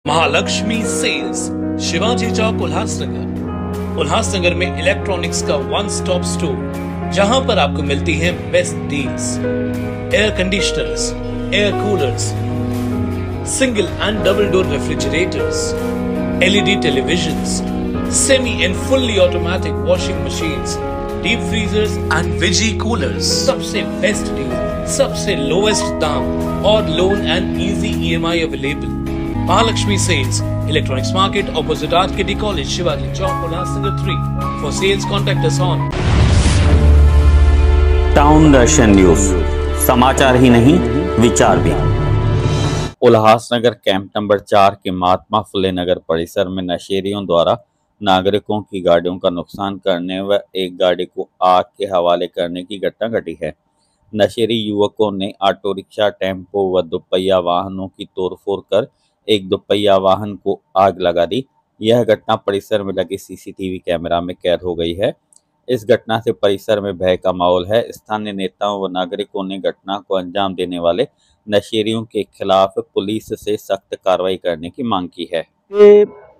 Mahalakshmi cells, Shivaji Chowk, Ulhasnagar. Ulhasnagar में electronics का one stop store, जहां पर आपको मिलती हैं best deals. Air conditioners, air coolers, single and double door refrigerators, LED televisions, semi and fully automatic washing machines, deep freezers and veggie coolers. सबसे best deal, सबसे lowest दाम और loan and easy EMI available. Mahalakshmi sales, electronics market, opposite RKD college, Shivaji Chowk, Ulhasnagar 3। For sales contact us on. Town Darshan news, समाचार ही नहीं विचार भी। Ulhasnagar camp number 4 के महात्मा फुले नगर परिसर में नशेड़ियों द्वारा नागरिकों की गाड़ियों का नुकसान करने व एक गाड़ी को आग के हवाले करने की घटना घटी है। नशेड़ी युवकों ने ऑटो रिक्शा, टेम्पो व दोपहिया वाहनों की तोड़फोड़ कर एक दोपहिया वाहन को आग लगा दी। यह घटना परिसर में लगे सीसीटीवी कैमरा में कैद हो गई है। इस घटना से परिसर में भय का माहौल है। स्थानीय नेताओं व नागरिकों ने घटना को अंजाम देने वाले नशेड़ियों के खिलाफ पुलिस से सख्त कार्रवाई करने की मांग की है।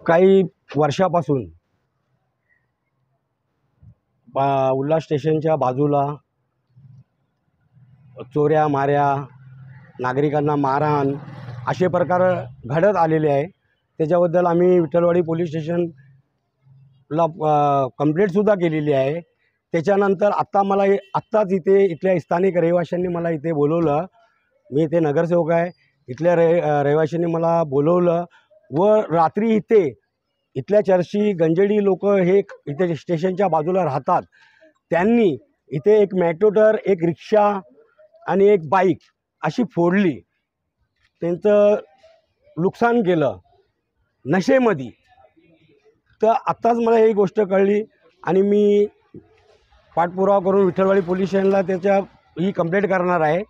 काही वर्षापासून उल्हास स्टेशनच्या बाजूला चोऱ्या माऱ्या, नागरिकांना मारहाण असे प्रकार घडत आलेले आहे। त्याच्याबद्दल आम्ही विठ्ठलवाडी पोलीस स्टेशनला कंप्लेंटसुद्धा केलेली आहे। त्याच्यानंतर आत्ताच इथल्या स्थानिक रहिवाशांनी मला इथे बोलवलं। मी इथे नगरसेवक आहे। इथल्या रहिवाशांनी मला बोलवलं व रात्री इथल्या चर्ची गंजेडी लोक हे इथे स्टेशनच्या बाजूला राहतात। त्यांनी इथे एक मॅटोटर, एक रिक्षा आणि एक बाईक अशी फोडली, त्यांचं नुकसान केलं नशेमध्ये। तर आत्ताच मला ही गोष्ट कळली आणि मी पाठपुरावा करून विठ्ठलवाडी पोलीस स्टेशनला ही कंप्लेंट करणार आहे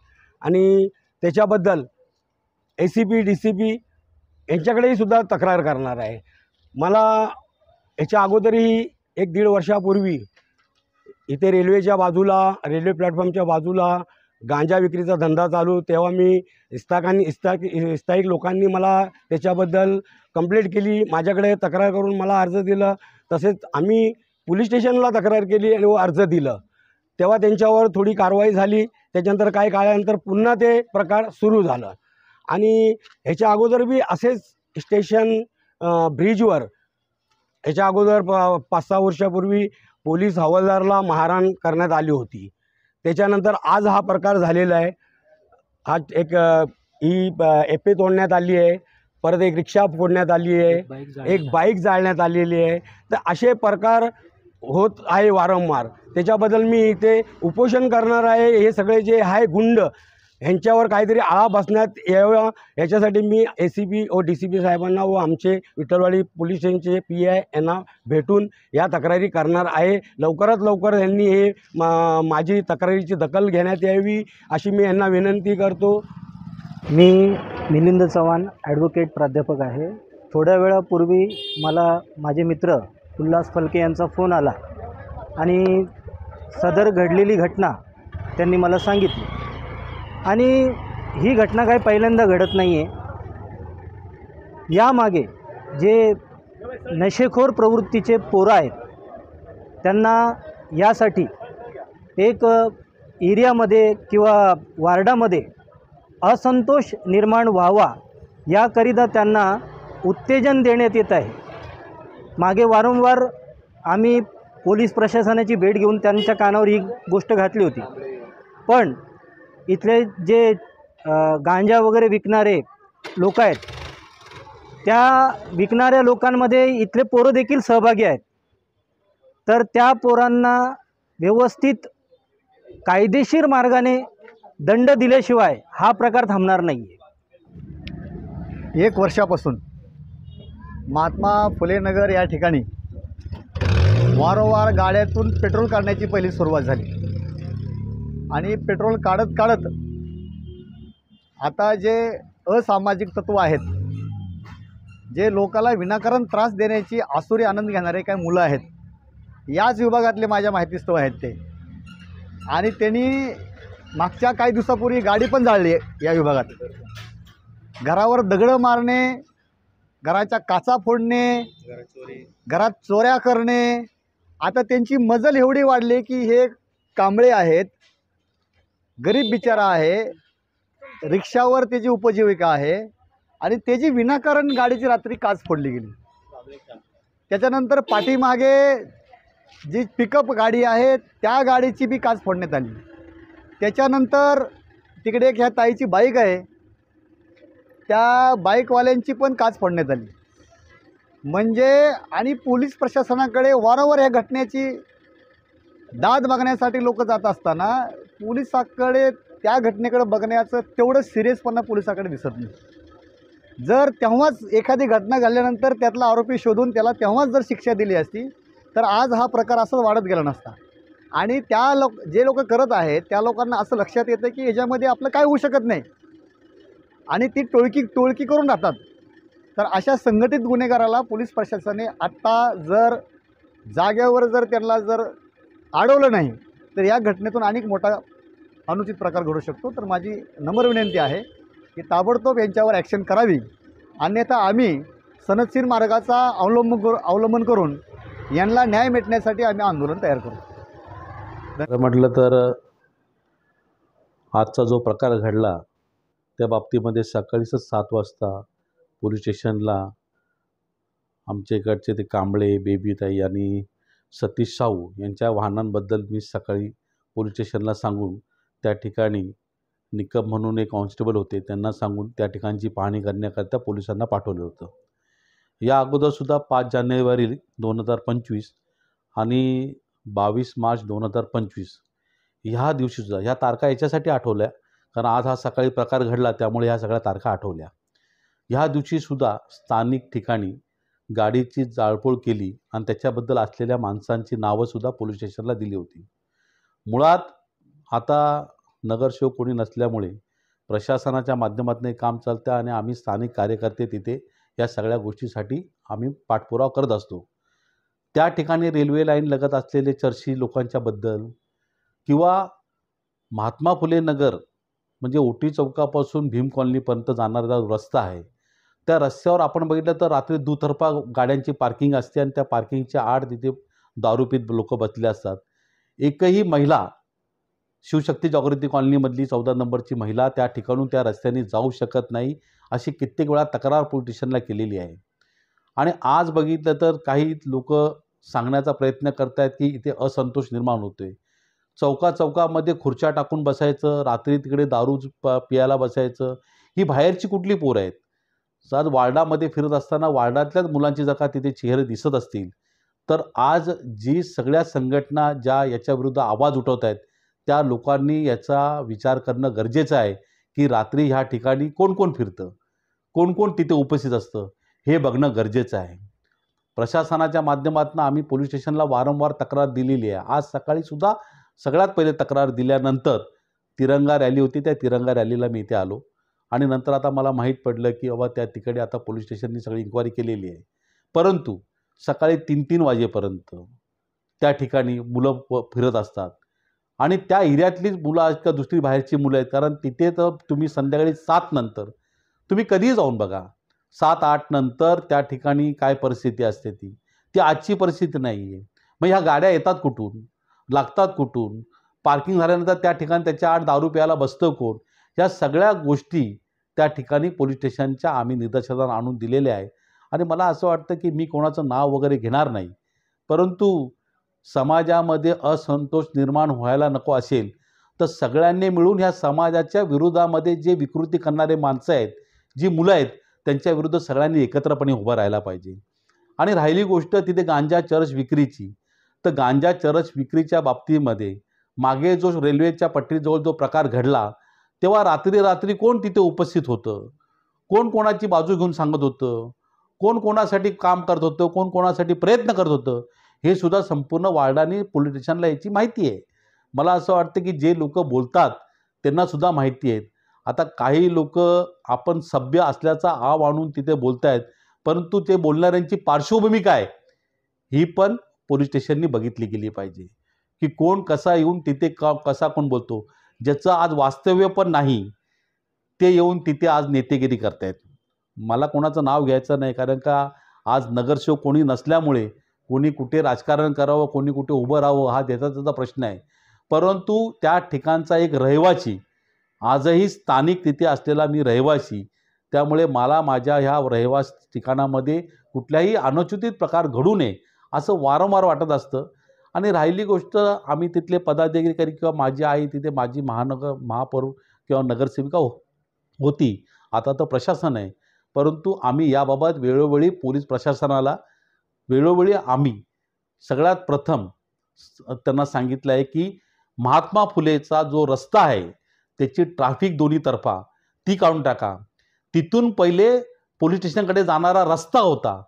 आणि त्याच्याबद्दल ACP DCP यांच्याकडेही सुद्धा तक्रार करणार आहे। मला याच्या अगोदरही 1-1.5 वर्षापूर्वी इथे रेल्वेच्या बाजूला, रेल्वे प्लॅटफॉर्मच्या बाजूला गांजा विक्रीचा धंदा चालू, तेव्हा मी स्थायिक लोकांनी मला त्याच्याबद्दल कंप्लेंट केली, माझ्याकडे तक्रार करून मला अर्ज दिला। तसेच आम्ही पोलीस स्टेशनला तक्रार केली आणि अर्ज दिलं, तेव्हा त्यांच्यावर थोडी कारवाई झाली। त्याच्यानंतर काही काळानंतर पुन्हा ते प्रकार सुरू झालं आणि ह्याच्या अगोदर बी असेच स्टेशन ब्रिजवर ह्याच्या अगोदर 5-6 वर्षापूर्वी पोलीस हवालदारला मारहाण करण्यात आली होती। त्याच्यानंतर आज हा प्रकार झालेला आहे। हा एक एपे तोडण्यात आली आहे, परत एक रिक्षा फोडण्यात आली आहे, एक बाईक जाळण्यात आलेली आहे। तर असे प्रकार होत आहे वारंवार। त्याच्याबद्दल मी इथे उपोषण करणार आहे। हे सगळे जे आहे गुंड, ह्यांच्यावर काहीतरी आळा बसण्यात यावा याच्यासाठी मी ACP व DCP साहेबांना व आमचे विठ्ठलवाडी पोलीस स्टेशनचे PI यांना भेटून या तक्रारी करणार आहे। लवकरात लवकर यांनी हे माझी तक्रारीची दखल घेण्यात यावी अशी मी यांना विनंती करतो। मी मिलिंद चव्हाण, ॲडव्होकेट प्राध्यापक आहे। थोड्या वेळापूर्वी मला माझे मित्र उल्हास फलके यांचा फोन आला आणि सदर घडलेली घटना त्यांनी मला सांगितली आणि ही घटना काही पहिल्यांदा घडत नाही आहे। यामागे जे नशेखोर प्रवृत्तीचे पोरं आहेत त्यांना यासाठी एक एरियामध्ये किंवा वार्डामध्ये असंतोष निर्माण व्हावा याकरिता त्यांना उत्तेजन देण्यात येत आहे। मागे वारंवार आम्ही पोलीस प्रशासनाची भेट घेऊन त्यांच्या कानावर ही गोष्ट घातली होती, पण इथले जे गांजा वगैरे विकणारे लोक आहेत त्या विकणाऱ्या लोकांमध्ये इथले पोरं देखील सहभागी आहेत। तर त्या पोरांना व्यवस्थित कायदेशीर मार्गाने दंड दिल्याशिवाय हा प्रकार थांबणार नाही आहे। 1 वर्षापासून महात्मा फुले नगर या ठिकाणी वारंवार गाड्यातून पेट्रोल काढण्याची पहिली सुरुवात झाली आणि पेट्रोल काढत आता जे असामाजिक तत्व आहेत, जे लोकाला विनाकारण त्रास देण्याची आसुरी आनंद घेणारे काही मुलं आहेत, याच विभागातले माझ्या माहितीस्तव आहेत ते। आणि त्यांनी मागच्या काही दिवसापूर्वी गाडी पण जाळली आहे या विभागात। घरावर दगड मारणे, घराच्या काचा फोडणे, घरात चोऱ्या करणे. आता त्यांची मजल एवढी वाढली की हे कांबळे आहेत, गरीब बिचारा आहे, रिक्षावर त्याची उपजीविका आहे आणि त्याची विनाकारण गाडीची रात्री काच फोडली गेली. त्याच्यानंतर पाठीमागे जी पिकअप गाडी आहे त्या गाडीची बी काच फोडण्यात आली. त्याच्यानंतर तिकडे एक ह्या ताईची बाईक आहे, त्या बाईकवाल्यांची पण काच फोडण्यात आली. म्हणजे आणि पोलीस प्रशासनाकडे वारंवार या घटनेची दाद बघण्यासाठी लोक जात असताना पोलिसाकडे त्या घटनेकडे बघण्याचं तेवढं सिरियसपणा पोलिसाकडे दिसत नाही. जर तेव्हाच एखादी घटना घडल्यानंतर त्यातला आरोपी शोधून त्याला तेव्हाच जर शिक्षा दिली असती तर आज हा प्रकार असं वाढत गेला नसता. आणि जे लोक करत आहेत त्या लोकांना असं लक्षात येतं की ह्याच्यामध्ये आपलं काय होऊ शकत नाही आणि ती टोळकी करून राहतात. तर अशा संघटित गुन्हेगाराला पोलीस प्रशासनाने आत्ता जर जागेवर जर त्यांना जर अडवलं नाही तर या घटनेतून अनेक मोठा अनुचित प्रकार घडू शकतो. तर माझी नम्र विनंती आहे की ताबडतोब यांच्यावर ॲक्शन करावी, अन्यथा आम्ही सनदशीर मार्गाचा अवलंबन करून यांना न्याय मिळण्यासाठी आम्ही आंदोलन तयार करू. म्हटलं तर आजचा जो प्रकार घडला त्या बाबतीमध्ये सकाळीच 7 वाजता पोलीस स्टेशनला आमच्या इकडचे ते कांबळे, बेबीताई आणि सतीश साहू यांच्या वाहनांबद्दल मी सकाळी पोलीस स्टेशनला सांगून त्या ठिकाणी निकम म्हणून एक कॉन्स्टेबल होते त्यांना सांगून त्या ठिकाणची पाहणी करण्याकरता पोलिसांना पाठवलं होतं. या अगोदरसुद्धा 5 जानेवारी 2025 आणि 22 मार्च 2025 ह्या दिवशीसुद्धा ह्या तारखा याच्यासाठी आठवल्या कारण आज हा सकाळी प्रकार घडला त्यामुळे ह्या सगळ्या तारखा आठवल्या. ह्या दिवशीसुद्धा स्थानिक ठिकाणी गाडीची जाळपोळ केली आणि त्याच्याबद्दल असलेल्या माणसांची नावंसुद्धा पोलीस स्टेशनला दिली होती. मुळात आता नगरसेवक कोणी नसल्यामुळे प्रशासनाच्या माध्यमातून हे काम चालतं आणि आम्ही स्थानिक कार्यकर्ते तिथे या सगळ्या गोष्टीसाठी आम्ही पाठपुरावा करत असतो. त्या ठिकाणी रेल्वे लाईन लगत असलेले चर्ची लोकांच्याबद्दल किंवा महात्मा फुले नगर म्हणजे ओटी चौकापासून भीम कॉलनीपर्यंत जाणारा रस्ता आहे त्या रस्त्यावर आपण बघितलं तर रात्री दुतर्फा गाड्यांची पार्किंग असते आणि त्या पार्किंगच्या आड तिथे दारूपीत लोक बसले असतात. एकही महिला शिवशक्ती जागृती कॉलनीमधली 14 नंबरची महिला त्या ठिकाणून त्या रस्त्याने जाऊ शकत नाही अशी कित्येक वेळा तक्रार पोलीस स्टेशनला केलेली आहे. आणि आज बघितलं तर काही लोक सांगण्याचा प्रयत्न करत आहेत की इथे असंतोष निर्माण होतोय. चौकामध्ये खुर्च्या टाकून बसायचं, रात्री तिकडे दारू पियाला बसायचं, ही बाहेरची कुठली पोरं आहेत. आज वार्डामध्ये फिरत असताना वार्डातल्याच मुलांची जर का तिथे चेहरे दिसत असतील तर आज जी सगळ्या संघटना ज्या याच्याविरुद्ध आवाज उठवत आहेत त्या लोकांनी याचा विचार करणं गरजेचं आहे की रात्री ह्या ठिकाणी कोण कोण फिरतं, कोण कोण तिथे उपस्थित असतं हे बघणं गरजेचं आहे. प्रशासनाच्या माध्यमातून आम्ही पोलीस स्टेशनला वारंवार तक्रार दिलेली आहे. आज सकाळीसुद्धा सगळ्यात पहिले तक्रार दिल्यानंतर तिरंगा रॅली होती, त्या तिरंगा रॅलीला मी इथे आलो आणि नंतर आता मला माहीत पडलं की बाबा त्या तिकडे आता पोलीस स्टेशननी सगळी इन्क्वायरी केलेली आहे. परंतु सकाळी 3-3 वाजेपर्यंत त्या ठिकाणी मुलं फिरत असतात आणि त्या एरियातलीच मुलं आहेत का दुसरी बाहेरची मुलं आहेत. कारण तिथे तर तुम्ही संध्याकाळी 7 नंतर तुम्ही कधीही जाऊन बघा, 7-8 नंतर त्या ठिकाणी काय परिस्थिती असते ती आजची परिस्थिती नाही आहे. मग ह्या गाड्या येतात कुठून, लागतात कुठून, पार्किंग झाल्यानंतर त्या ठिकाणी त्याच्या आड दारू प्यायला बसतं कोण, या सगळ्या गोष्टी त्या ठिकाणी पोलीस स्टेशनच्या आम्ही निदर्शनास आणून दिलेल्या आहे. आणि मला असं वाटतं की मी कोणाचं नाव वगैरे घेणार नाही, परंतु समाजामध्ये असंतोष निर्माण व्हायला नको असेल तर सगळ्यांनी मिळून ह्या समाजाच्या विरोधामध्ये जे विकृती करणारे माणसं आहेत, जी मुलं आहेत, त्यांच्या विरुद्ध सगळ्यांनी एकत्रपणे उभं राहायला पाहिजे. आणि राहिली गोष्ट तिथे गांजा चरस विक्रीची, तर गांजा चरस विक्रीच्या बाबतीमध्ये मागे जो रेल्वेच्या पट्टीजवळ जो प्रकार घडला तेव्हा रात्री कोण तिथे उपस्थित होतं, कोण कोणाची बाजू घेऊन सांगत होतं, कोण कोणासाठी काम करत होतं, कोण कोणासाठी प्रयत्न करत होतं, हे सुद्धा संपूर्ण वार्डाने पोलीस स्टेशनला याची माहिती आहे. मला असं वाटतं की जे लोक बोलतात त्यांनासुद्धा माहिती आहेत. आता काही लोक आपण सभ्य असल्याचा आव आणून तिथे बोलत आहेत, परंतु ते बोलणाऱ्यांची पार्श्वभूमी काय ही पण पोलीस स्टेशननी बघितली गेली पाहिजे की कोण कसा येऊन तिथे कसा कोण बोलतो. ज्याचं आज वास्तव्य पण नाही ते येऊन तिथे आज नेतेगिरी करतायत. मला कोणाचं नाव घ्यायचं नाही, कारण का आज नगरसेवक कोणी नसल्यामुळे कोणी कुठे राजकारण करावं, कोणी कुठे उभं राहावं हा त्याचा प्रश्न आहे. परंतु त्या ठिकाणचा एक रहिवासी, आजही स्थानिक तिथे असलेला मी रहिवासी, त्यामुळे मला माझ्या ह्या रहिवास ठिकाणामध्ये कुठल्याही अनुचित प्रकार घडू नये असं वारंवार वाटत असतं. आणि राहिली गोष्ट, आम्ही तिथले पदाधिकारी किंवा माझी आई तिथे माझी महापौर किंवा नगरसेविका होती, आता तर प्रशासन आहे. परंतु आम्ही याबाबत वेळोवेळी पोलीस प्रशासनाला आम्ही सगळ्यात प्रथम त्यांना सांगितलं आहे की महात्मा फुलेचा जो रस्ता आहे त्याची ट्रॅफिक दोन्ही तर्फा ती काढून टाका. तिथून पहिले पोलीस स्टेशनकडे जाणारा रस्ता होता,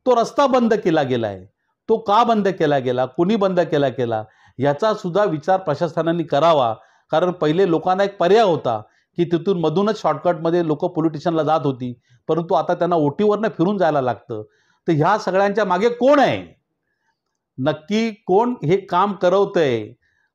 तो रस्ता बंद केला गेला आहे. तो का बंद केला गेला, कोणी बंद केला याचा सुद्धा विचार प्रशासनाने करावा. कारण पहिले लोकांना एक पर्याय होता की तिथून मधूनच शॉर्टकटमध्ये लोक पोलीस स्टेशनला जात होती, परंतु आता त्यांना ओटीवरनं फिरून जायला लागतं. तर ह्या सगळ्यांच्या मागे कोण आहे, नक्की कोण हे काम करवतंय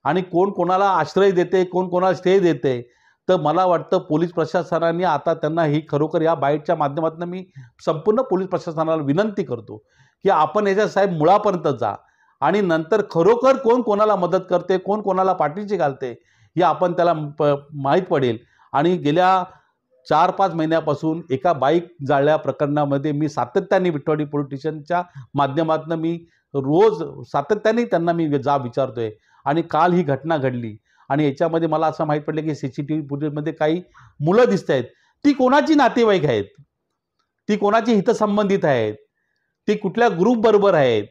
आणि कोण कोणाला आश्रय देते, कोण कोणाला स्टे देते. तर मला वाटतं पोलीस प्रशासनाने आता त्यांना ही खरोखर या बाईटच्या माध्यमातून मी संपूर्ण पोलीस प्रशासनाला विनंती करतो की आपण याच्या साहेब मुळापर्यंत जा आणि नंतर खरोखर कोण कोणाला मदत करते, कोण कोणाला पाठीशी घालते हे आपण त्याला माहीत पडेल. आणि गेल्या 4-5 महिन्यापासून एका बाईक जाळल्या प्रकरणामध्ये मी सातत्याने विठ्ठलवाडी पोलीस स्टेशनच्या माध्यमातून मी रोज सातत्याने त्यांना मी विचारतोय. आणि काल ही घटना घडली आणि याच्यामध्ये मला असं माहीत पडलं की CCTV फुटेजमध्ये काही मुलं दिसत आहेत, ती कोणाची नातेवाईक आहेत, ती कोणाची हितसंबंधित आहेत, ते कुठल्या ग्रुपबरोबर आहेत,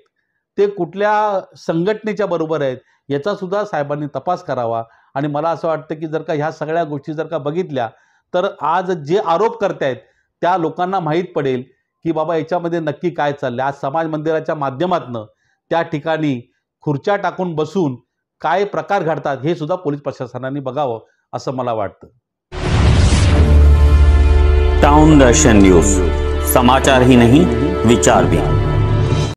ते कुठल्या संघटनेच्या बरोबर आहेत, याचा सुद्धा साहेबांनी तपास करावा. आणि मला असं वाटतं की जर का ह्या सगळ्या गोष्टी जर का बघितल्या तर आज जे आरोप करतायत त्या लोकांना माहीत पडेल की बाबा याच्यामध्ये नक्की काय चाललं. आज समाज मंदिराच्या माध्यमातून त्या ठिकाणी खुर्च्या टाकून बसून काय प्रकार घडतात हे सुद्धा पोलीस प्रशासनाने बघावं असं मला वाटतं. टाउन दर्शन न्यूज, समाचार ही नहीं विचार भी.